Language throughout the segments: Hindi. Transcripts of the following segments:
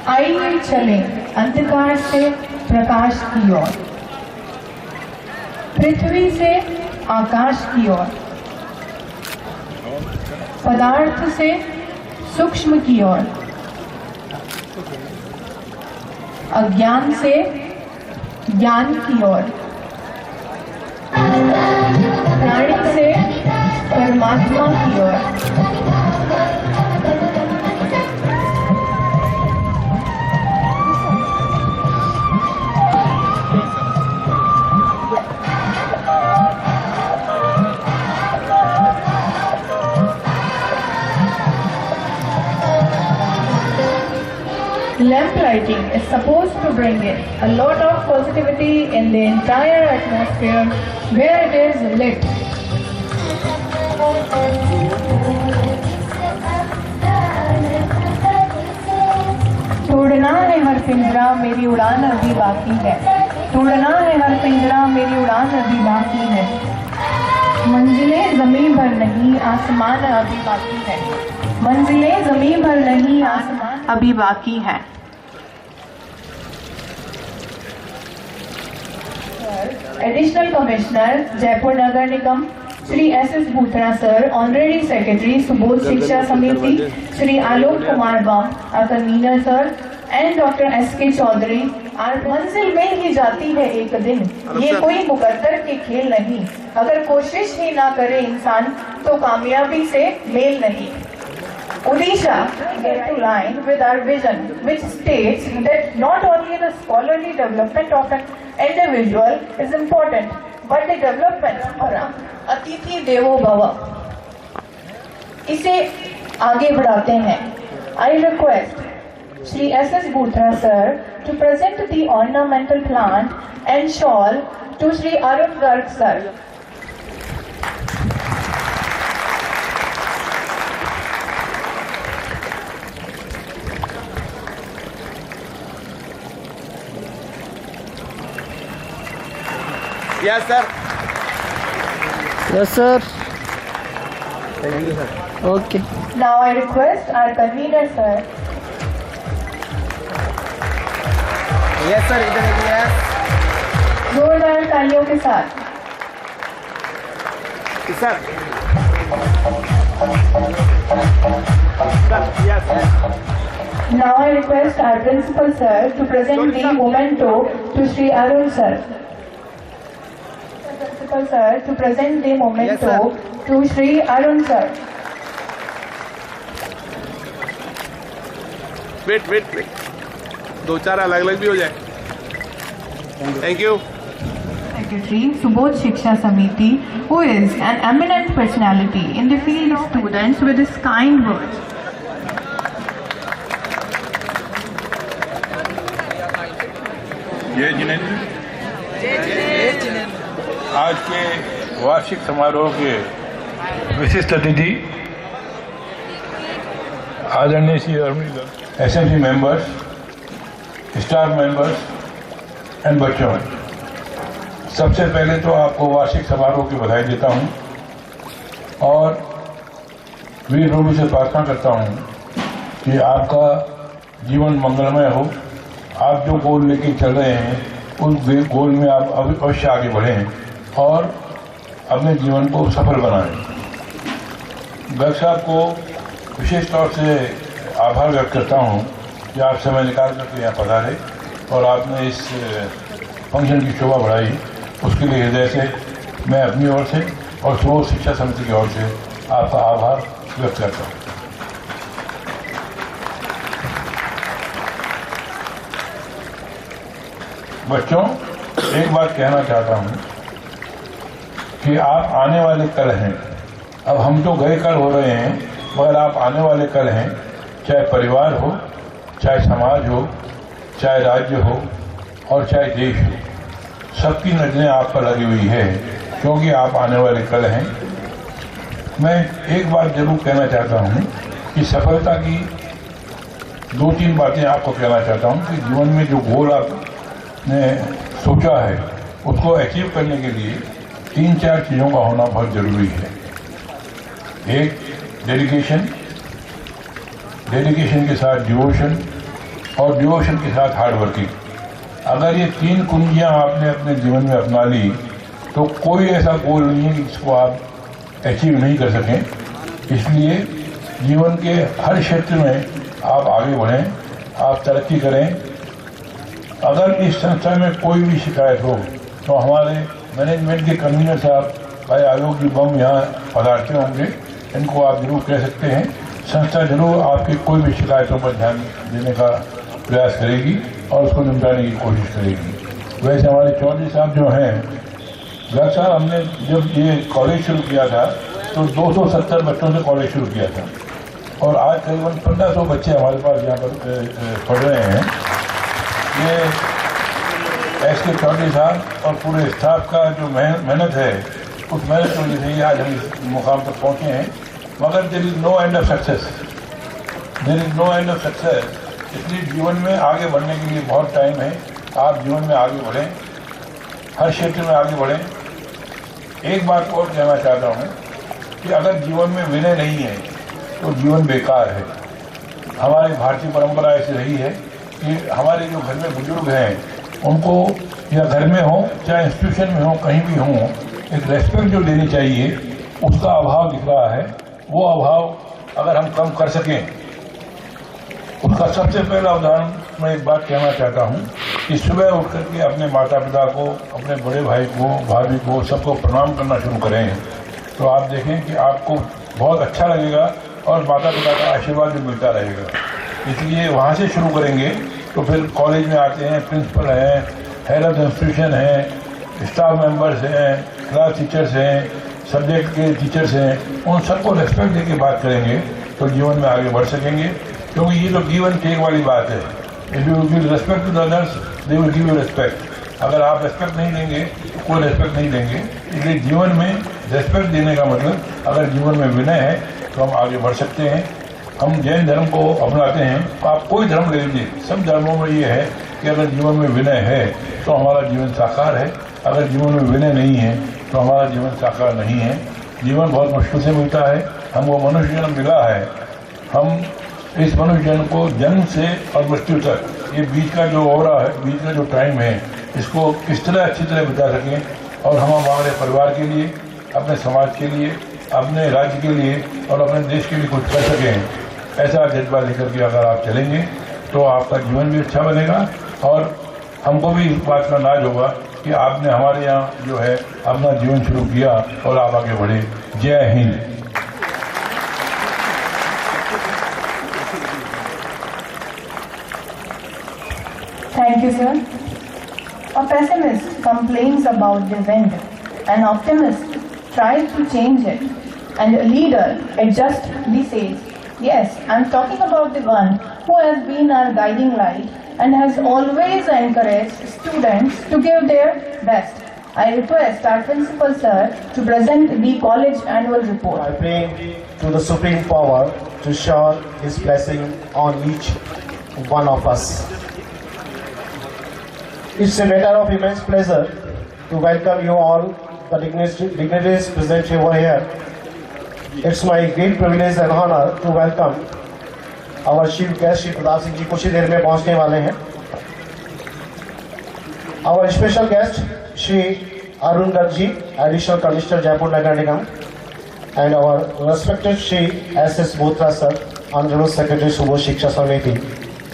आइए चलें अंधकार से प्रकाश की ओर, पृथ्वी से आकाश की ओर, पदार्थ से सूक्ष्म की ओर, अज्ञान से ज्ञान की ओर, प्राणी से परमात्मा की ओर। Lamp lighting is supposed to bring in a lot of positivity in the entire atmosphere where it is lit. तोड़ना है हर पिंजरा मेरी उड़ान अभी बाकी है, तोड़ना है हर पिंजरा मेरी उड़ान अभी बाकी है, मंजिलें ज़मीं भर नहीं आसमान अभी बाकी है, मंजिलें ज़मीं भर नहीं आसमान अभी बाकी है। Additional commissioner Jaipur Nagar Nigam Shri S Boothra sir, honorary secretary Subodh Shiksha Samiti Shri Alok Kumar Bam, convener sir, and doctor S K. Chaudhary. मंजिल में ही जाती है एक दिन, ये कोई मुकद्दर के खेल नहीं, अगर कोशिश ही ना करे इंसान तो कामयाबी से मेल नहीं। Odisha get to line with our vision, which states that not only the scholarly development of an individual is important, but the development of अतिथि देवो भव, इसे आगे बढ़ाते हैं। I request Shri S.S. Boothra sir to present the ornamental plant and shawl to Shri Arun Garg sir. Yes, sir. Yes, sir. Thank you, sir. Okay. Now I request our convener sir. Yes, sir. इधर देखिए, yes. जोरदार तालियों के साथ। Sir. Sir, yes. Now I request our principal sir to present the memento to Shri Arun sir. Principal sir to present the memento to Shri Arun sir. Wait. दो चार अलग अलग भी हो जाए। Thank you. Secretary Subodh Shiksha Samiti, who is an eminent personality in the field of students, with his kind words. जय जिनेन्द्र, आज के वार्षिक समारोह के विशिष्ट अतिथि आदरणीय Shri Arun, SMC members, staff members and बच्चों, सबसे पहले तो आपको वार्षिक समारोह की बधाई देता हूं और वीर प्रभु से प्रार्थना करता हूं कि आपका जीवन मंगलमय हो। आप जो गोल लेके चल रहे हैं उस गोल में आप अवश्य आगे बढ़ें और अपने जीवन को सफल बनाएं। गर्ग साहब को विशेष तौर से आभार व्यक्त करता हूं कि आप समय निकाल करके यहाँ पधारे और आपने इस फंक्शन की शोभा बढ़ाई, उसके लिए हृदय से मैं अपनी ओर से और सुबोध शिक्षा समिति की ओर से आपका आभार व्यक्त करता हूँ। बच्चों, एक बात कहना चाहता हूँ कि आप आने वाले कल हैं। अब हम तो गए कल हो रहे हैं, मगर आप आने वाले कल हैं। चाहे परिवार हो, चाहे समाज हो, चाहे राज्य हो और चाहे देश हो, सबकी नजरें आप पर लगी हुई है, क्योंकि आप आने वाले कल हैं। मैं एक बात जरूर कहना चाहता हूँ कि सफलता की दो तीन बातें आपको कहना चाहता हूँ कि जीवन में जो गोल आपने सोचा है उसको अचीव करने के लिए तीन चार चीज़ों का होना बहुत जरूरी है। एक डेडिकेशन के साथ डिवोशन, और डिवोशन के साथ हार्ड वर्किंग। अगर ये 3 कुंजियां आपने अपने जीवन में अपना ली तो कोई ऐसा गोल नहीं है जिसको आप अचीव नहीं कर सकें। इसलिए जीवन के हर क्षेत्र में आप आगे बढ़ें, आप तरक्की करें। अगर इस संस्था में कोई भी शिकायत हो तो हमारे मैनेजमेंट के कन्वीनर साहब भाई आलोक जी बम यहाँ पधारते होंगे, इनको आप जरूर कह सकते हैं। संस्था जरूर आपकी कोई भी शिकायतों पर ध्यान देने का प्रयास करेगी और उसको निपटाने की कोशिश करेगी। वैसे हमारे चौधरी साहब जो हैं, गत साल हमने जब ये कॉलेज शुरू किया था तो 270 बच्चों से कॉलेज शुरू किया था और आज करीबन 1500 बच्चे हमारे पास यहाँ पर पढ़ रहे हैं। ये एस.के. चौधरी साहब और पूरे स्टाफ का जो मेहनत है, उस मेहनत की वजह से ही आज हम इस मुकाम तक पहुँचे हैं। मगर there is no end of success, there is no end of success. इसलिए जीवन में आगे बढ़ने के लिए बहुत टाइम है। आप जीवन में आगे बढ़ें, हर क्षेत्र में आगे बढ़ें। एक बात और कहना चाहता हूँ कि अगर जीवन में विनय नहीं है तो जीवन बेकार है। हमारी भारतीय परंपरा ऐसी रही है कि हमारे जो घर में बुजुर्ग हैं उनको, या घर में हो चाहे इंस्टीट्यूशन में हो, कहीं भी हो, एक रेस्पेक्ट जो देनी चाहिए उसका अभाव दिख रहा है। वो अभाव अगर हम कम कर सकें, उसका सबसे पहला उदाहरण मैं एक बात कहना चाहता हूँ कि सुबह उठ करके अपने माता पिता को, अपने बड़े भाई को, भाभी को, सबको प्रणाम करना शुरू करें तो आप देखें कि आपको बहुत अच्छा लगेगा और माता पिता का आशीर्वाद भी मिलता रहेगा। इसलिए वहाँ से शुरू करेंगे तो फिर कॉलेज में आते हैं, प्रिंसिपल हैं, हेड ऑफ इंस्टीट्यूशन हैं, स्टाफ मेंबर्स हैं, क्लास टीचर्स हैं, सब्जेक्ट के टीचर्स हैं, उन सबको रेस्पेक्ट दे के बात करेंगे तो जीवन में आगे बढ़ सकेंगे। क्योंकि ये तो गिव एंड टेक वाली बात है। If you give respect to the others they will give you respect. अगर आप रेस्पेक्ट नहीं देंगे तो कोई रेस्पेक्ट नहीं देंगे। इसलिए जीवन में रेस्पेक्ट देने का मतलब, अगर जीवन में विनय है तो हम आगे बढ़ सकते हैं। हम जैन धर्म को अपनाते हैं, आप कोई धर्म ले लीजिए, सब धर्मों में ये है कि अगर जीवन में विनय है तो हमारा जीवन साकार है, अगर जीवन में विनय नहीं है तो हमारा जीवन साकार नहीं है। जीवन बहुत मुश्किल से मिलता है, हमको मनुष्य जन्म मिला है। हम इस मनुष्य जन्म को जन्म से और मृत्यु तक, ये बीच का जो ओरा है, बीच का जो टाइम है, इसको किस तरह अच्छी तरह बिता सकें और हम हमारे परिवार के लिए, अपने समाज के लिए, अपने राज्य के लिए और अपने देश के लिए कुछ कर सकें। ऐसा जज्बा लेकर के अगर आप चलेंगे तो आपका जीवन भी अच्छा बनेगा और हमको भी इस बात का नाज होगा कि आपने हमारे यहाँ जो है अपना जीवन शुरू किया और आप आगे बढ़े। जय Hind. Thank you, sir. A pessimist complains about the wind. An optimist tries to change it. And a leader adjusts the sails. Yes, I'm talking about the one who has been our guiding light and has always encouraged students to give their best. I request our principal, sir, to present the college annual report. I pray to the Supreme Power to shower His blessing on each one of us. It's a matter of immense pleasure to welcome you all, the dignitaries present over here. It's my great privilege and honor to welcome our chief guest, Shri Pratap Singh ji, कुछ ही देर में पहुंचने वाले हैं. Our special guest, Shri Arun Garg ji, Additional Commissioner, Jaipur Nagar Nigam, and our respected Shri S.S. Bhutra sir, Honorable Secretary Subodh Shiksha Samiti,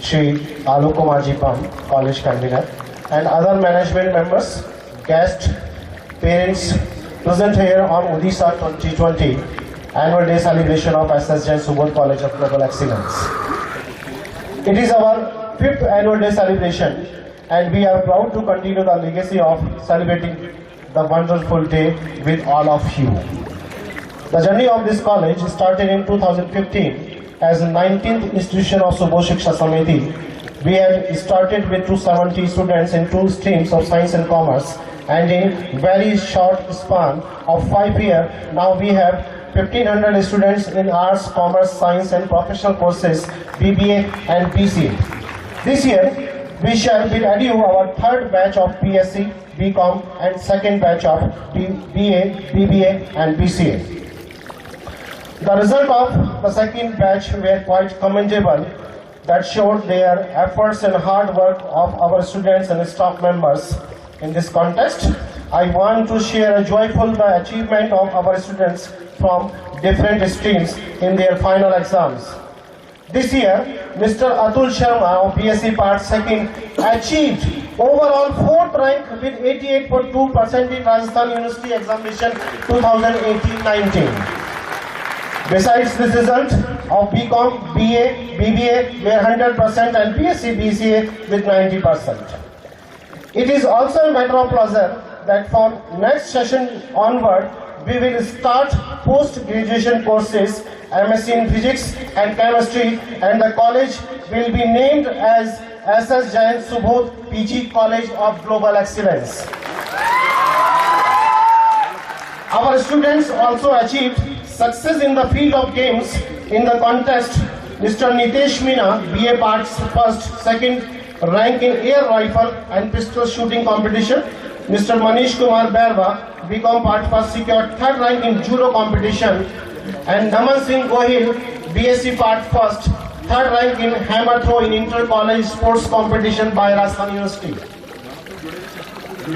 Shri Alok Kumar ji Pam, College Convener, and other management members, guests, parents present here on Odisha 2020 Annual Day celebration of S.S. Jain Subodh College of Global Excellence. It is our 5th Annual Day celebration and we are proud to continue the legacy of celebrating the wonderful day with all of you. The journey of this college started in 2015 as the 19th institution of Subodh Shiksha Samiti. We had started with 270 students in 2 streams of science and commerce, and in very short span of 5 years, now we have 1500 students in arts, commerce, science and professional courses, BBA and BCA. This year, we shall be ready our 3rd batch of BSc, BCom and 2nd batch of BA, BBA and BCA. The result of the 2nd batch were quite commendable. that showed their efforts and hard work of our students and staff members. In this context, I want to share a joyful achievement of our students from different streams in their final exams. This year, Mr. Atul Sharma of BSc Part 2nd achieved overall 4th rank with 88.2% in Rajasthan University Examination 2018-19. Besides this result of BCom, BA, BBA were 100% and BSc, BCA with 90%. It is also a matter of pleasure that from next session onward, we will start post-graduation courses, MSc in Physics and Chemistry, and the college will be named as SS Jain Subodh PG College of Global Excellence. Our students also achieved success in the field of games. In the contest, Mr. Nitesh Meena, BA Part 1st, 2nd rank in air rifle and pistol shooting competition. Mr. Manish Kumar Berwa, BCom Part 1st, secured 3rd rank in judo competition. And Naman Singh Gohil, BSc Part 1st, 3rd rank in hammer throw in inter-college sports competition by Rajasthan University.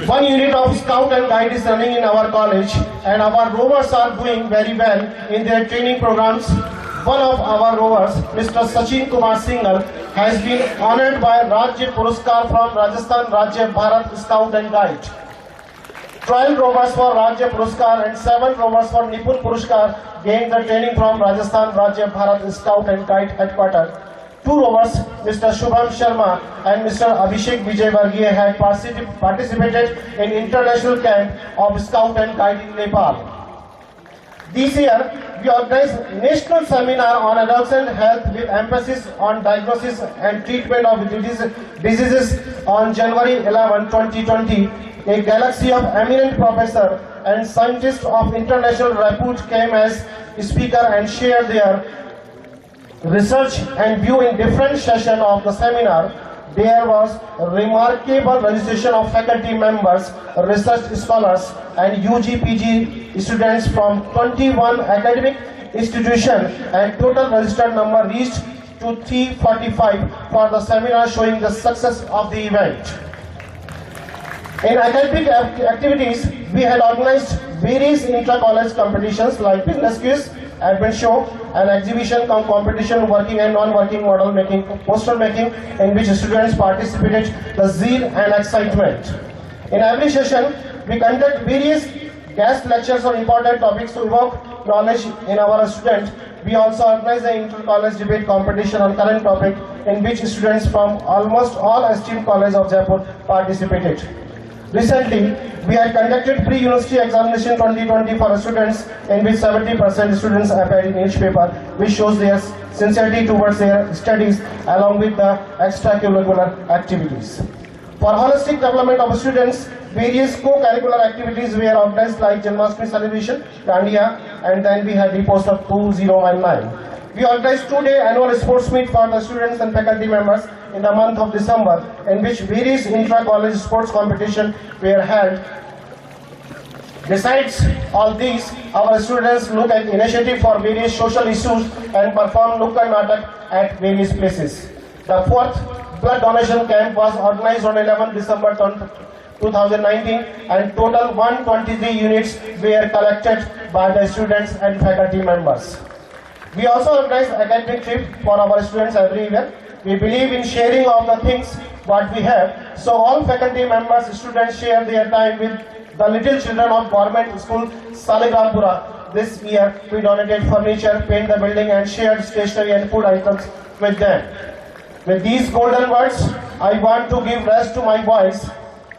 One unit of scout and guide is running in our college, and our rovers are doing very well in their training programs. One of our rovers, Mr. Sachin Kumar Singhal, has been honored by Rajya Puruskar from Rajasthan Rajya Bharat Scout and Guide. 12 rovers for Rajya Puruskar and 7 rovers for Nipun Puruskar gained the training from Rajasthan Rajya Bharat Scout and Guide headquarters. 2 rovers, Mr. Shubham Sharma and Mr. Abhishek Vijayvargiya, had participated in international camp of Scout and Guide in Nepal. This year, we organized national seminar on adolescent health with emphasis on diagnosis and treatment of diseases on January 11, 2020. A galaxy of eminent professors and scientists of international repute came as speaker and shared their research and view in different sessions of the seminar. There was remarkable registration of faculty members, research scholars and UG/PG students from 21 academic institutions, and total registered number reached to 345 for the seminar, showing the success of the event. In academic activities, we had organized various intra-college competitions like business quiz, advent show, and exhibition competition, working and non-working model making, poster making, in which students participated the zeal and excitement. In every session, we conduct various guest lectures on important topics to evoke knowledge in our students. We also organize an inter-college debate competition on current topic, in which students from almost all esteemed colleges of Jaipur participated. Recently, we had conducted pre-university examination 2020 for students, in which 70% students appeared in each paper, which shows their sincerity towards their studies along with the extracurricular activities. For holistic development of students, various co-curricular activities were organized like Janmashtami celebration, Dandiya, and then we had Deepostal 2019. We organized 2-day annual sports meet for the students and faculty members in the month of December, in which various intra-college sports competitions were held. Besides all these, our students look at initiative for various social issues and perform Nukkad Natak at various places. The 4th blood donation camp was organized on 11 December 2019, and total 123 units were collected by the students and faculty members. We also organize academic trip for our students every year. We believe in sharing of the things what we have, so all faculty members, students share their time with the little children of government school Saligrampura. This year we donated furniture, paint the building, and shared stationery and food items with them. With these golden words, I want to give rest to my voice.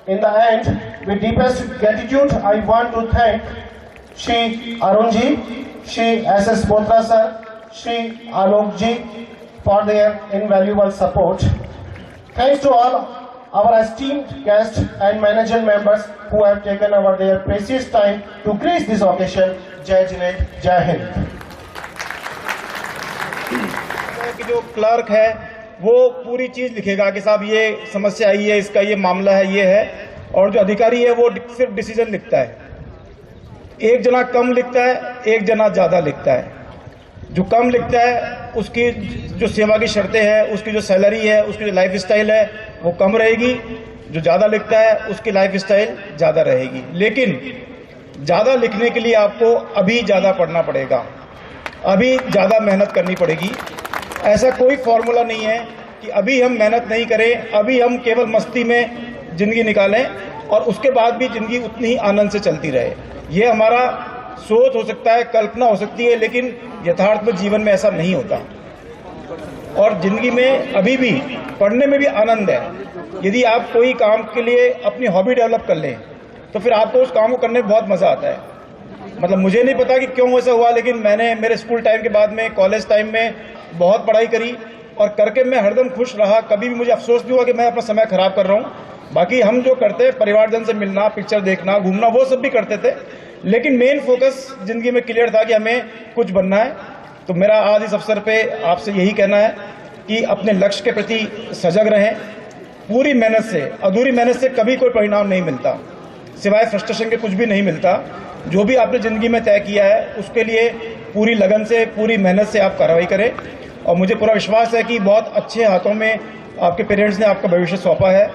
In the end, with deepest gratitude, I want to thank Shri Arunji, Shri SS Bothra sir, Shri Alok ji for their invaluable support. Thanks to all our esteemed guests and management members who have taken over their precious time to grace this occasion. Jai Jinet, Jai Hind. जो क्लर्क है वो पूरी चीज लिखेगा कि साहब ये समस्या आई है, इसका ये मामला है, ये है, और जो अधिकारी है वो सिर्फ डिसीजन लिखता है। एक जना कम लिखता है, एक जना ज्यादा लिखता है। जो कम लिखता है उसकी जो सेवा की शर्तें हैं, उसकी जो सैलरी है, उसकी जो लाइफ स्टाइल है वो कम रहेगी। जो ज़्यादा लिखता है उसकी लाइफ स्टाइल ज़्यादा रहेगी। लेकिन ज़्यादा लिखने के लिए आपको अभी ज़्यादा पढ़ना पड़ेगा, अभी ज़्यादा मेहनत करनी पड़ेगी। ऐसा कोई फॉर्मूला नहीं है कि अभी हम मेहनत नहीं करें, अभी हम केवल मस्ती में ज़िंदगी निकालें और उसके बाद भी ज़िंदगी उतनी ही आनंद से चलती रहे। ये हमारा सोच हो सकता है, कल्पना हो सकती है, लेकिन यथार्थ में जीवन में ऐसा नहीं होता। और ज़िंदगी में अभी भी पढ़ने में भी आनंद है। यदि आप कोई काम के लिए अपनी हॉबी डेवलप कर लें तो फिर आपको उस काम को करने में बहुत मज़ा आता है। मतलब मुझे नहीं पता कि क्यों ऐसा हुआ, लेकिन मैंने मेरे स्कूल टाइम के बाद में, कॉलेज टाइम में बहुत पढ़ाई करी और करके मैं हरदम खुश रहा। कभी भी मुझे अफसोस नहीं हुआ कि मैं अपना समय खराब कर रहा हूँ। बाकी हम जो करते हैं, परिवारजन से मिलना, पिक्चर देखना, घूमना, वो सब भी करते थे, लेकिन मेन फोकस ज़िंदगी में क्लियर था कि हमें कुछ बनना है। तो मेरा आज इस अवसर पे आपसे यही कहना है कि अपने लक्ष्य के प्रति सजग रहें। पूरी मेहनत से, अधूरी मेहनत से कभी कोई परिणाम नहीं मिलता, सिवाय फ्रस्ट्रेशन के कुछ भी नहीं मिलता। जो भी आपने ज़िंदगी में तय किया है उसके लिए पूरी लगन से, पूरी मेहनत से आप कार्रवाई करें। और मुझे पूरा विश्वास है कि बहुत अच्छे हाथों में आपके पेरेंट्स ने आपका भविष्य सौंपा है।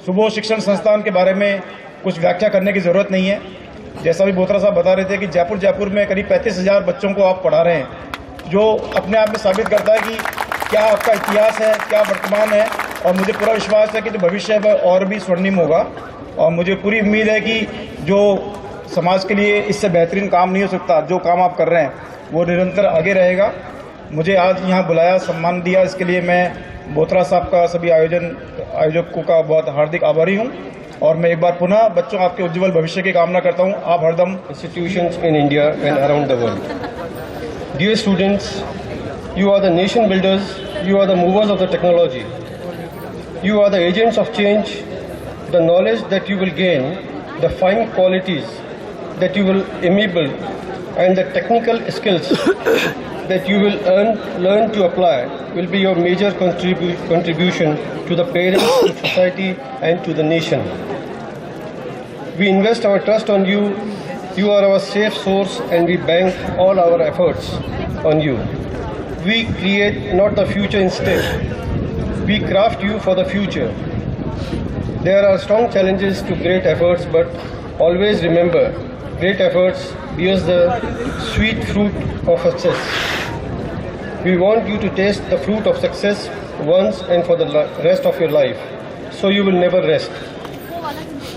सुबोध शिक्षण संस्थान के बारे में कुछ व्याख्या करने की ज़रूरत नहीं है। जैसा भी बोत्रा साहब बता रहे थे कि जयपुर में करीब 35,000 बच्चों को आप पढ़ा रहे हैं, जो अपने आप में साबित करता है कि क्या आपका इतिहास है, क्या वर्तमान है। और मुझे पूरा विश्वास है कि जो भविष्य है वह और भी स्वर्णिम होगा। और मुझे पूरी उम्मीद है कि जो समाज के लिए इससे बेहतरीन काम नहीं हो सकता, जो काम आप कर रहे हैं वो निरंतर आगे रहेगा। मुझे आज यहाँ बुलाया, सम्मान दिया, इसके लिए मैं बोत्रा साहब का, सभी आयोजकों का बहुत हार्दिक आभारी हूँ। और मैं एक बार पुनः बच्चों आपके उज्जवल भविष्य की कामना करता हूँ। आप हरदम institutions in India and around the world. Dear students, you are the nation builders, you are the movers of the technology, you are the agents of change. The knowledge that you will gain, the fine qualities that you will enable, and the technical skills that you will learn to apply will be your major contribution to the parents, to society, and to the nation. We invest our trust on you. You are our safe source, and we bank all our efforts on you. We create not the future instead. We craft you for the future. There are strong challenges to great efforts, but always remember, great efforts bears the sweet fruit of success. We want you to taste the fruit of success once and for the rest of your life, so you will never rest.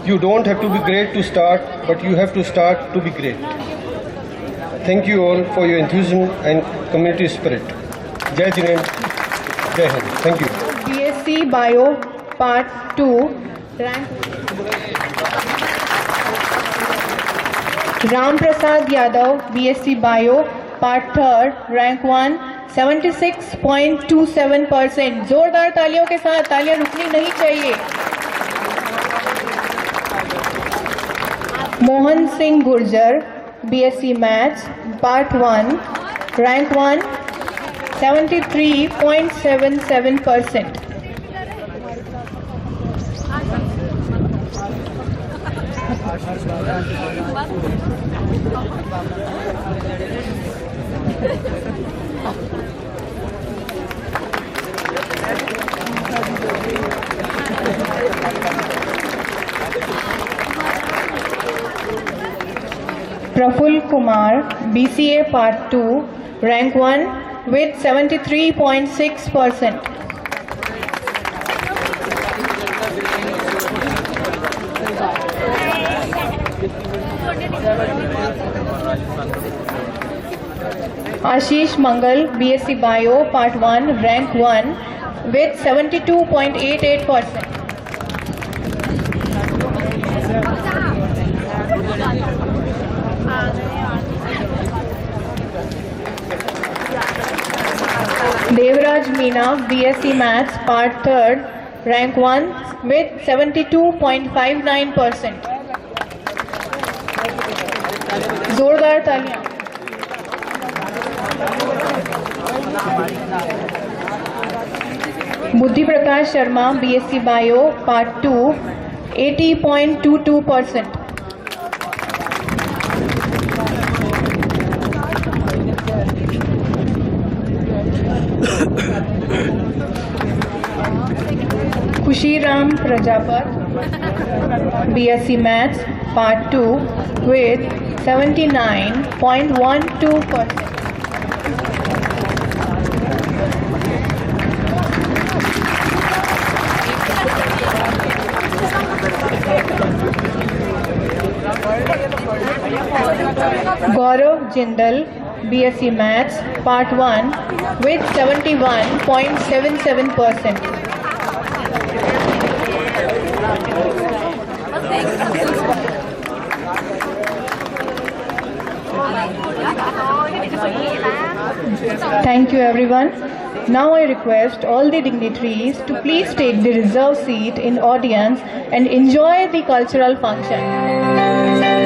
You don't have to be great to start, but you have to start to be great. Thank you all for your enthusiasm and community spirit. Jai Jinesh, Jai Hind. Thank you. BSc Bio Part 2 Ram Prasad Yadav, BSc Bio Part 3 rank 1 76.27%। जोरदार तालियों के साथ, तालियां रुकनी नहीं चाहिए। Mohan Singh Gurjar, BSc Maths Part 1 rank 1 73.77%। Praful Kumar, BCA Part 2 rank 1 with 73.6%। Ashish Mangal, BSc Bio Part 1 rank 1 with 72.88%। Devraj Meena, BSc Maths Part 3 rank 1 with 72.59%। जोरदार तालियां। बुद्धि Prakash Sharma, BSc Bio Part 2 80.22%। Kushiram Prajapat, BSc Maths, Part 2, with 79.12%. Gaurav Jindal, BSc Maths, Part 1, with 71.77%. Thank you, everyone. Now I request all the dignitaries to please take the reserved seat in audience and enjoy the cultural function.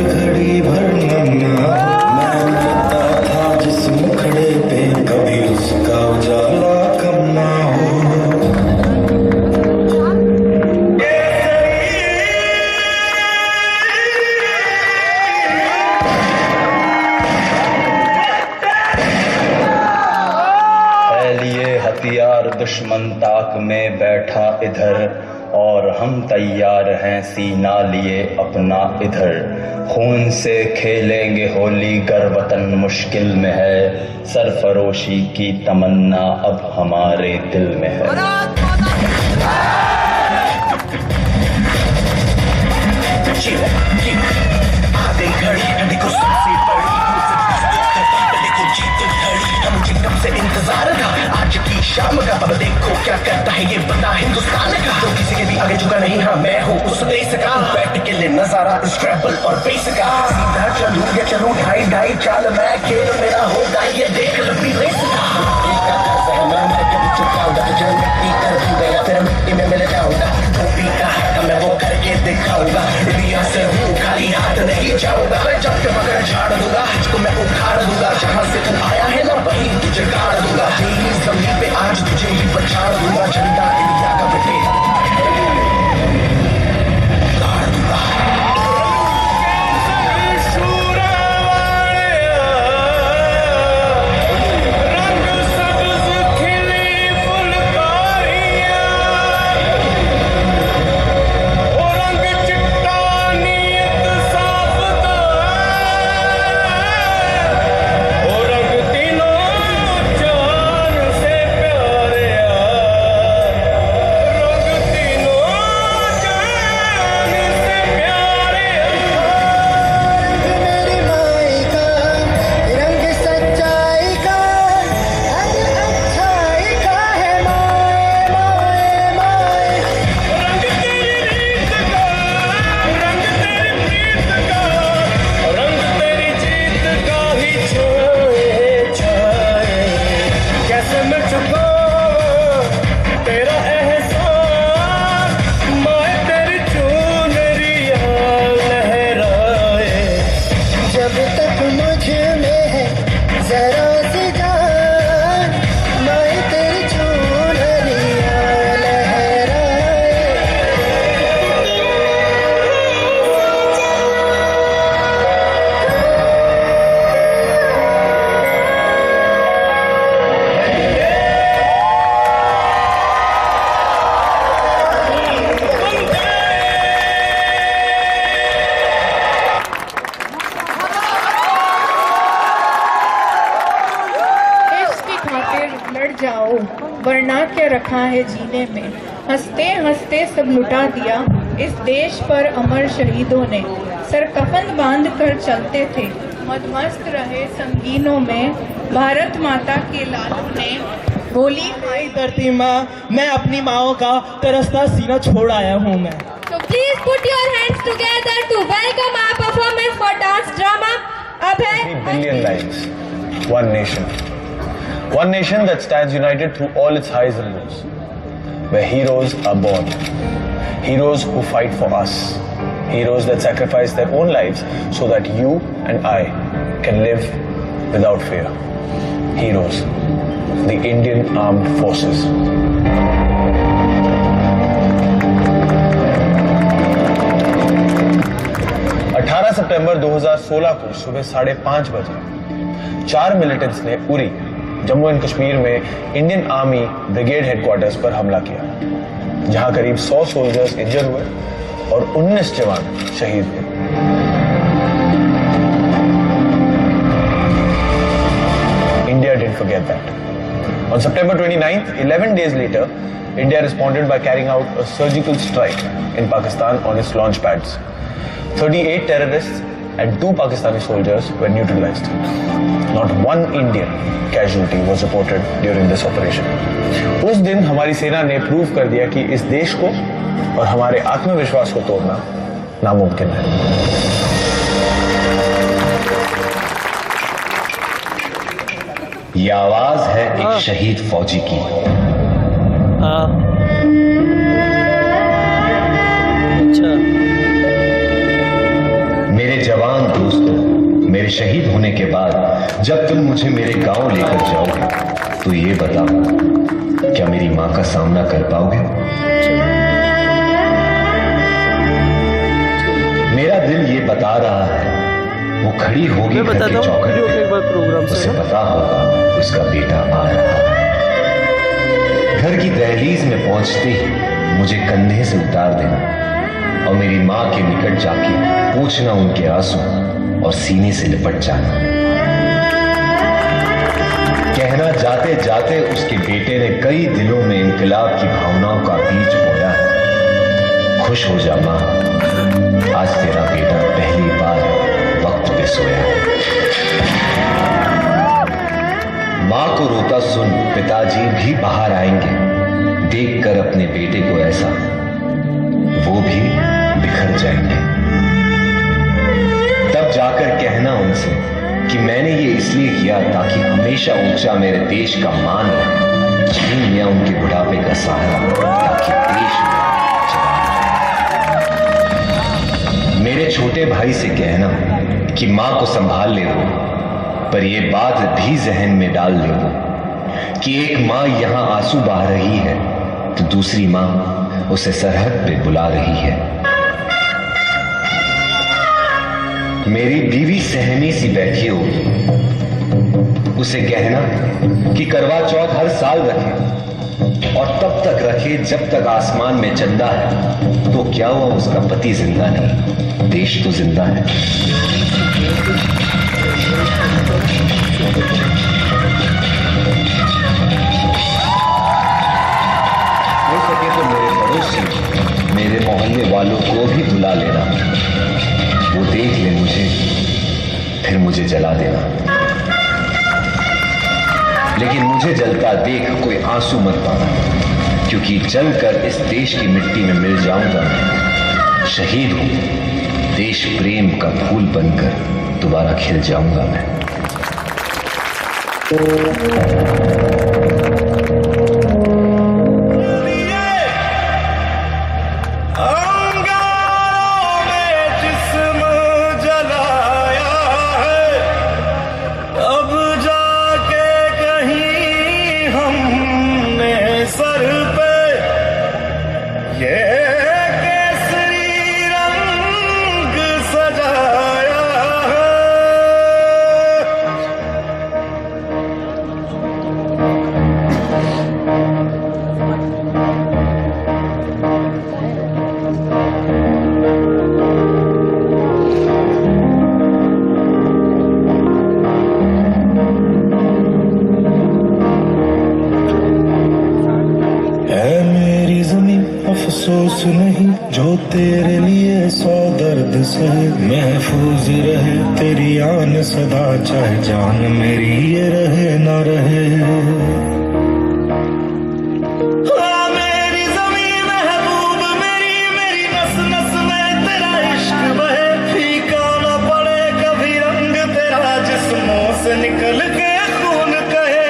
घड़ी भर नन्हा मैं मरता था जिस मुखड़े पे कभी उसका उजाला कम ना हो लिए हथियार दुश्मन ताक में बैठा इधर और हम तैयार हैं सीना लिए अपना इधर खून से खेलेंगे होली गर वतन मुश्किल में है सरफरोशी की तमन्ना अब हमारे दिल में है से इंतजार था आज की शाम का अब देखो क्या करता है ये बता हिंदुस्तान का जो किसी के भी आगे झुका नहीं हाँ मैं हूँ उस देश का बैठ के ले नजारा स्क्रैबल और बेस का सीधा चलूं या चलूं ढाई ढाई चाल मैं खेल मेरा होगा ये देख लंबी रेस फिर मिट्टी में मिल जाऊंगा टोपी का हक मैं वो करके दिखाऊंगा दुनिया से हूँ खाली हाथ नहीं जाऊंगा मैं जब के मगर झाड़ दूंगा इसको मैं उखाड़ दूंगा जहाँ से तू आया है ना वहीं तुझे गाड़ दूंगा तेरी जमीन पे आज तुझे ही पछाड़ दूंगा झंडा इंडिया का बेटे गाड़ दूंगा जाओ वरना क्या रखा है जीने में हंसते हंसते सब लुटा दिया इस देश पर अमर शहीदों ने सर कफन बांध कर चलते थे मदमस्त रहे संगीनों में भारत माता के लालों ने गोली खाई धरती माँ मैं अपनी माओ का तरसता सीना छोड़ आया हूँ मैं So please put your hands together to welcome our performance for dance drama Abhay 3 billion lives, one nation. One nation that stands united through all its highs and lows. Where heroes are born. Heroes who fight for us. Heroes that sacrifice their own lives so that you and I can live without fear. Heroes. The Indian Armed Forces. सितंबर 2016 को सुबह 5:30 बजे 4 मिलिटेंट्स ने उरी जम्मू एंड कश्मीर में इंडियन आर्मी ब्रिगेड हेडक्वार्टर्स पर हमला किया जहां करीब 100 सोल्जर्स इंजर हुए और 19 जवान शहीद हुए India didn't forget that. On September 29th, 11 days later, India responded by carrying out a surgical strike in Pakistan on its launch pads. 38 terrorists and 2 Pakistani soldiers were neutralized. Not one Indian casualty was reported during this operation. उस दिन हमारी सेना ने प्रूव कर दिया कि इस देश को और हमारे आत्मविश्वास को तोड़ना नामुमकिन है. ये आवाज है एक शहीद फौजी की. अच्छा मेरे जवान शहीद होने के बाद जब तुम मुझे मेरे गांव लेकर जाओगे तो ये बताओ, क्या मेरी मां का सामना कर पाओगे? मेरा दिल ये बता रहा है, वो खड़ी होगी घर के चौखट पे, उसे पता होगा उसका बेटा आ रहा है। घर की दहलीज में पहुंचते ही मुझे कंधे से उतार देना और मेरी मां के निकट जाके पूछना उनके आंसू और सीने से लिपट जाना। कहना जाते जाते उसके बेटे ने कई दिलों में इंकलाब की भावनाओं का बीज बोया है। खुश हो जा मां, आज तेरा बेटा पहली बार वक्त पे सोया है। मां को रोता सुन पिताजी भी बाहर आएंगे, देखकर अपने बेटे को ऐसा वो भी बिखर जाएंगे। तब जाकर कहना उनसे कि मैंने ये इसलिए किया ताकि हमेशा ऊंचा मेरे देश का मान रहे, छीन लिया उनके बुढ़ापे का सहारा ताकि देश में। मेरे छोटे भाई से कहना कि मां को संभाल ले वो, पर ये बात भी जहन में डाल ले वो कि एक मां यहां आंसू बहा रही है तो दूसरी मां उसे सरहद पे बुला रही है। मेरी बीवी सहमी सी बैठी होगी, उसे कहना कि करवा चौथ हर साल रखे और तब तक रखे जब तक आसमान में चंदा है। तो क्या हुआ, उसका पति जिंदा नहीं, देश तो जिंदा है। हो सके तो मेरे पड़ोसी, मेरे मोहल्ले वालों को भी बुला लेना, वो देख ले मुझे फिर मुझे जला देना। लेकिन मुझे जलता देख कोई आंसू मत पाना, क्योंकि जलकर इस देश की मिट्टी में मिल जाऊंगा मैं। शहीद हूं, देश प्रेम का फूल बनकर दोबारा खिल जाऊंगा मैं। अफसोस नहीं जो तेरे लिए 100 दर्द सहे, महफूज रहे तेरी आन सदा, चाहे जान मेरी ये रहे ना रहे। निकल के खून कहे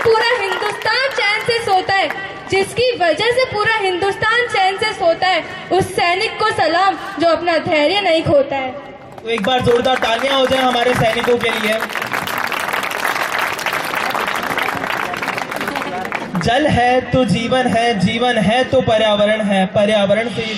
पूरा हिंदुस्तान चैन से सोता है, जिसकी वजह से पूरा हिंदुस्तान चैन से सोता है, उस सैनिक को सलाम जो अपना धैर्य नहीं खोता है। तो एक बार जोरदार तालियां हो जाए हमारे सैनिकों के लिए। जल है तो जीवन है, जीवन है तो पर्यावरण है, पर्यावरण से ये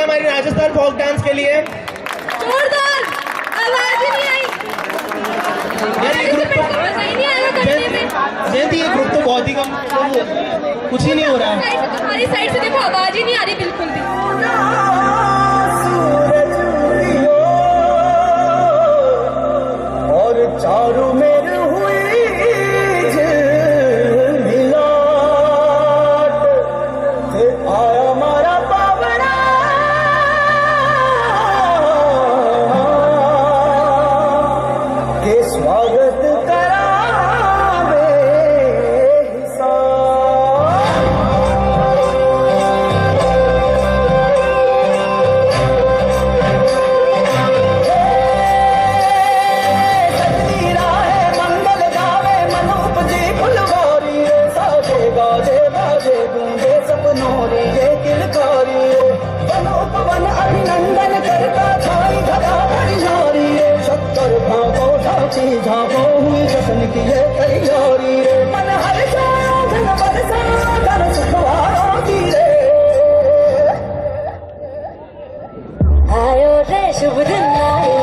हमारी राजस्थान फोक डांस के लिए। जोरदार, आवाज ही नहीं आई। यार ये ग्रुप तो मजा ही नहीं आया करने में। जयंती, ये ग्रुप तो बहुत ही कम, कुछ ही नहीं हो रहा है। तुम्हारी साइड से देखो, आवाज ही नहीं आ रही बिल्कुल भी। और चारों मेर हुई मिलाट ते आया मारा पावड़ा के स्वागत करावे मंगल गावे मनोपजी फुलवारी रे साजे गाजे बाजे गूंगे सपनों रे ये किलकारी रे बनोपवन अभिनंदन करता छाई धरा हरियारी रे शक्कर भागो झांकी झांको हुई जश्न की ये तैयारी रे मन हर जाओ धन बरसा धन सुखवारों की रे आयो रे शुभ दिन आयो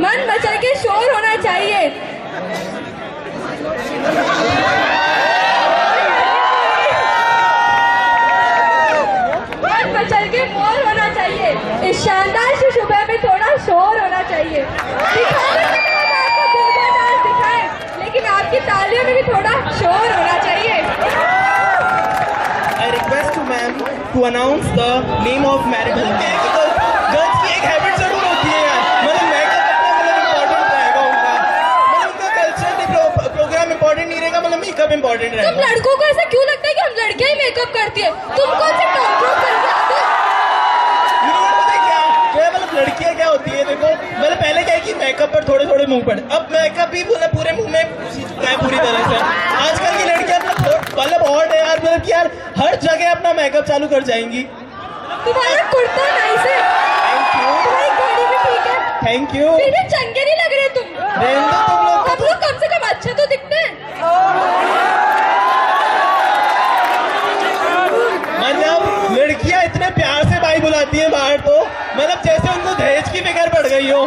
मन मचल के शोर होना चाहिए। मन मचल के मोर होना चाहिए। इस शानदार से सुबह में थोड़ा शोर होना चाहिए। आपको दुर्गा डांस दिखाएं, लेकिन आपकी तालियों में भी थोड़ा शोर होना चाहिए। I request to ma'am to announce the name of married couple because girls की एक हैबिट जरूर होती है यार, मतलब मेकअप अपना मतलब इम्पोर्टेंट रहेगा उनका, मतलब उनका डिपेंड तुम रहेगा। लड़कों को ऐसा क्यों लगता है कि हम लड़कियां ही मेकअप करती है? तुम कौन से टॉप ड्रॉप करके आते हो? पता है क्या मतलब लड़कियां क्या होती है, देखो मतलब पहले क्या है कि मेकअप पर थोड़े थोड़े मुंह पर, अब मेकअप भी पूरे मुंह में घुसी चुका है पूरी तरह से। आजकल की लड़कियां मतलब हॉट है यार, मतलब कि यार हर जगह अपना मेकअप चालू कर जाएंगी। तुम्हारा कुर्ता नाइस है, तुम्हारी घड़ी भी ठीक है, थैंक यू। फिर भी चंगे नहीं लग रहे तुम। रहने दो तुम लोग। हम लोग कम से कम अच्छे तो दिखते हैं। मतलब लड़कियां इतने प्यार से भाई बुलाती हैं बाहर, तो मतलब जैसे उनको दहेज की फिक्र पड़ गई हो।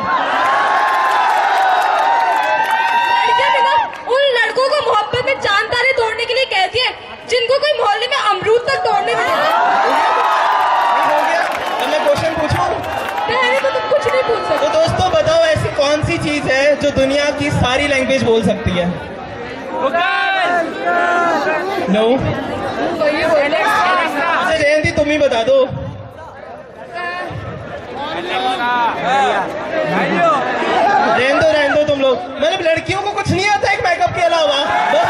लड़कियां भी ना उन लड़कों को मोहब्बत में चांद तारे तोड़ने के लिए कहती है जिनको कोई मोहल्ले में अमरूद तक तोड़ने नहीं देता। हो गया, अब मैं क्वेश्चन पूछूं? पहले तो तुम कुछ नहीं पूछ तो सकते। दोस्तों बताओ ऐसी कौन सी चीज है जो दुनिया की सारी लैंग्वेज बोल सकती है? नो। अच्छा जयंती तुम ही बता दो। रहने दो तुम लोग। मतलब लड़कियों को कुछ नहीं आता एक मेकअप के अलावा, बस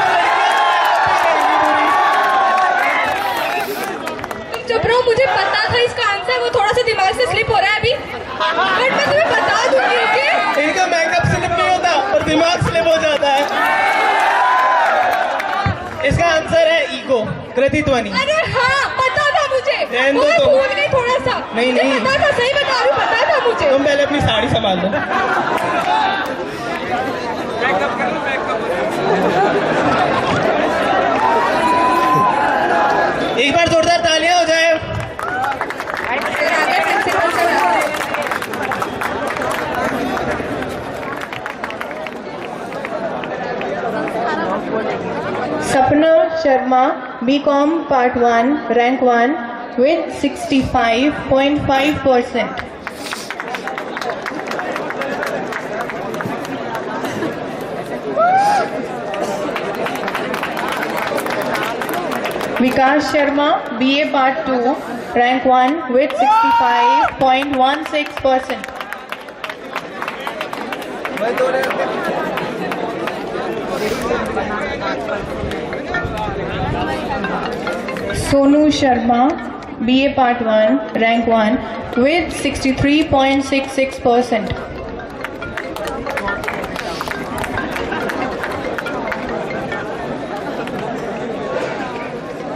तुम चुप रहो, मुझे पता था इसका आंसर, वो थोड़ा सा दिमाग से स्लिप हो रहा है अभी, बट मैं तुम्हें बता दूंगी। ओके, इनका मेकअप स्लिप नहीं होता और दिमाग स्लिप हो जाता है। इसका आंसर है ईगो, कृतित्वनी। अरे हाँ पता था मुझे, रहने वो दो मैं तुम। भूल गई थोड़ा सा। नहीं, मुझे नहीं। पता था, सही बता रही हूँ, पता था मुझे। तुम पहले अपनी साड़ी संभाल लो। एक बार जोरदार तालियां हो जाए। Sapna Sharma, BCom Part 1, Rank 1 with 65.5%. Vikas Sharma, BA Part 2, Rank 1 with 65.16%. Sonu Sharma, BA Part 1, Rank 1 with 63.66%.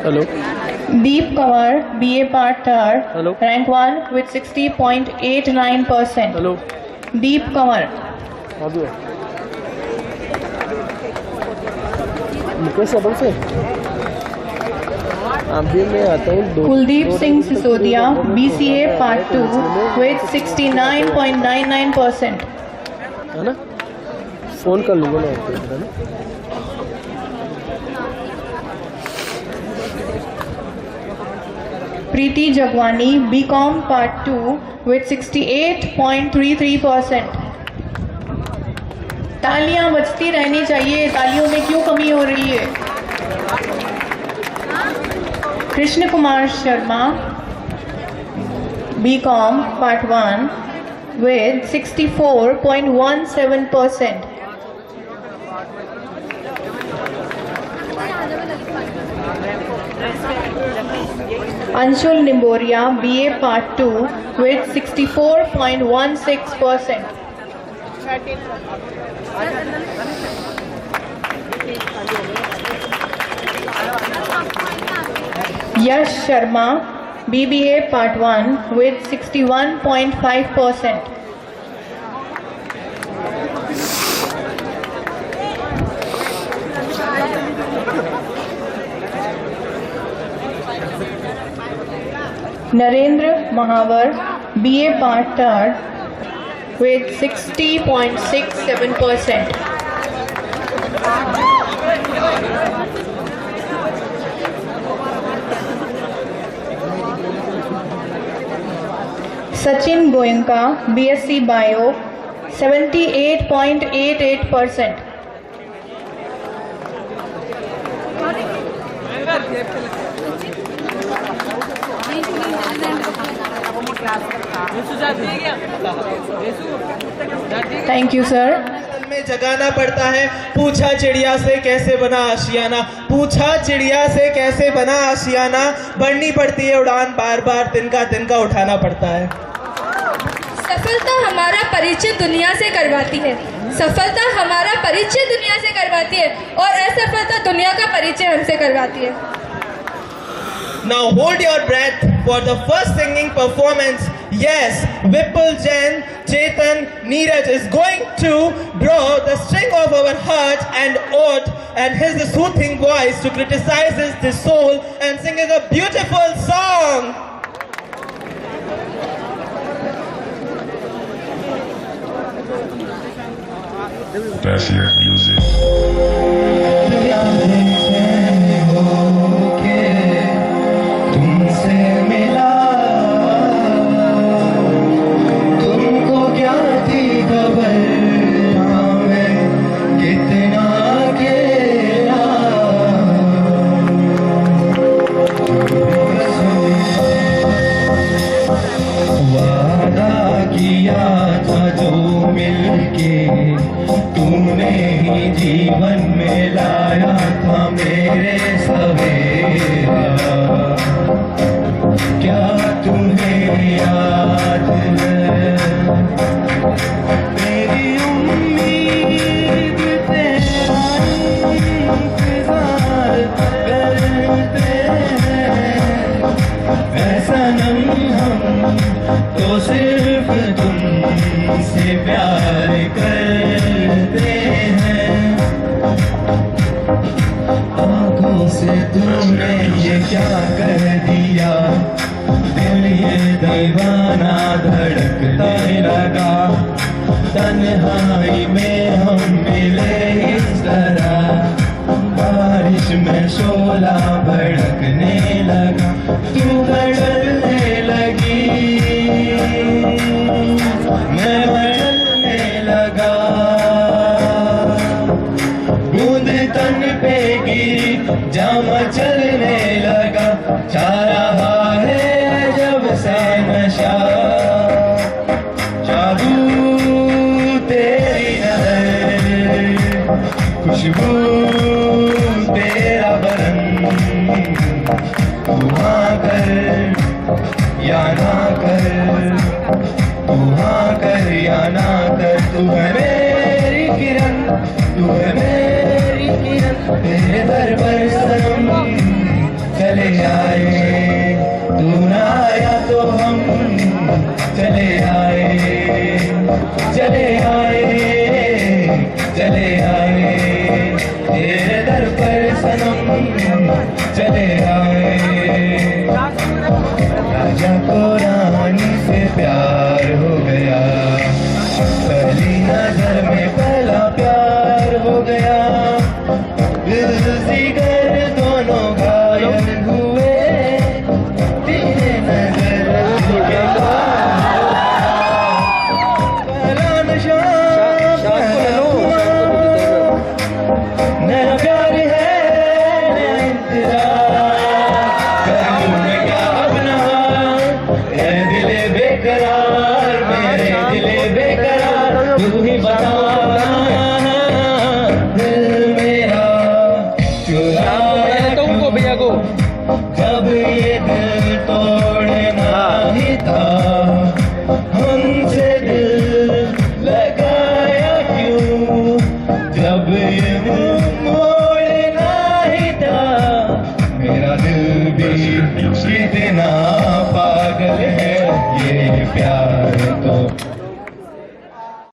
Hello Deep Kawar, BA Part 3, Hello. Rank 1 with 60.89%. Hello Deep Kawar. अभी मुकेश सबल से अभी मैं आता हूँ। Kuldeep Singh Sisodia, BCA Part 2 with 69.99%. है ना, फोन कर लूँगा ना आपको, है ना। Preeti Jagwani, BCom Part 2 with 68.33%. तालियां बजती रहनी चाहिए, तालियों में क्यों कमी हो रही है? Krishna Kumar Sharma, BCom Part 1 with 64.17%. Anshul Nimboria, BA Part 2 with 64.16%. Yash Sharma, BBA Part 1 with 61.5%. Narendra Mahavar, BA Part 3 with 60.67%. Sachin Goenka, BSc Bio, 78.88%. Thank you, sir. हमें जगाना पड़ता है। पूछा चिड़िया से कैसे बना आशियाना, पूछा चिड़िया से कैसे बना आशियाना, बढ़नी पड़ती है उड़ान, बार बार तिनका तिनका उठाना पड़ता है। सफलता हमारा परिचय दुनिया से करवाती है, सफलता हमारा परिचय दुनिया से करवाती है और असफलता दुनिया का परिचय हमसे करवाती है। Now hold your breath for the first singing performance. Yes, Vipul Jain, Chetan, Neeraj is going to draw the string of our heart and oath and his soothing voice to criticize the soul and sing a beautiful song. That's your music. तुमसे मिला, तुमको क्या थी खबर, मैं कितना अकेला। वादा किया था जो मिलके, तूने ही जीवन में लाया था मेरे सवेरा। क्या तुम्हें याद है मेरी उम्मीद, तेरा इंतजार करते हैं। ऐसा नहीं हम तो सिर्फ तुमसे प्यार करते हैं। आंखों से तुमने ये क्या कर दिया, दिल ये दीवाना धड़कने लगा। तन्हाई में हम मिले इस तरह, बारिश में शोला भड़कने लगा। तू बदलने लगी, मैं बदलने लगा। बूंद तन पे गिरी, जामा चलने लगा। छा रहा है जब से नशा, जादू तेरी नजर, खुशबू तेरा बदन। तू हाँ कर या ना कर, तू हाँ कर या ना कर। तू है मेरी किरण, तू है मेरी किरण। तेरे दर पर सनम चले आए, तू ना आया तो हम चले आए, चले आए, चले आए। तेरे दर पर सनम चले आए। राजा को रानी से प्यार हो गया, पहली नजर में पहला प्यार हो गया। जिगर दोनों घायल हुए, तेरे नजर के बाद पहला नशा, नया प्यार है नया इंतजार। करूं मैं क्या अपना, मेरे दिले बेकरार, मेरे दिले बेकरार। तू ही बता दिल मेरा चुराया तुमको भैया को, जब ये दिल तोड़ना ही था हमसे।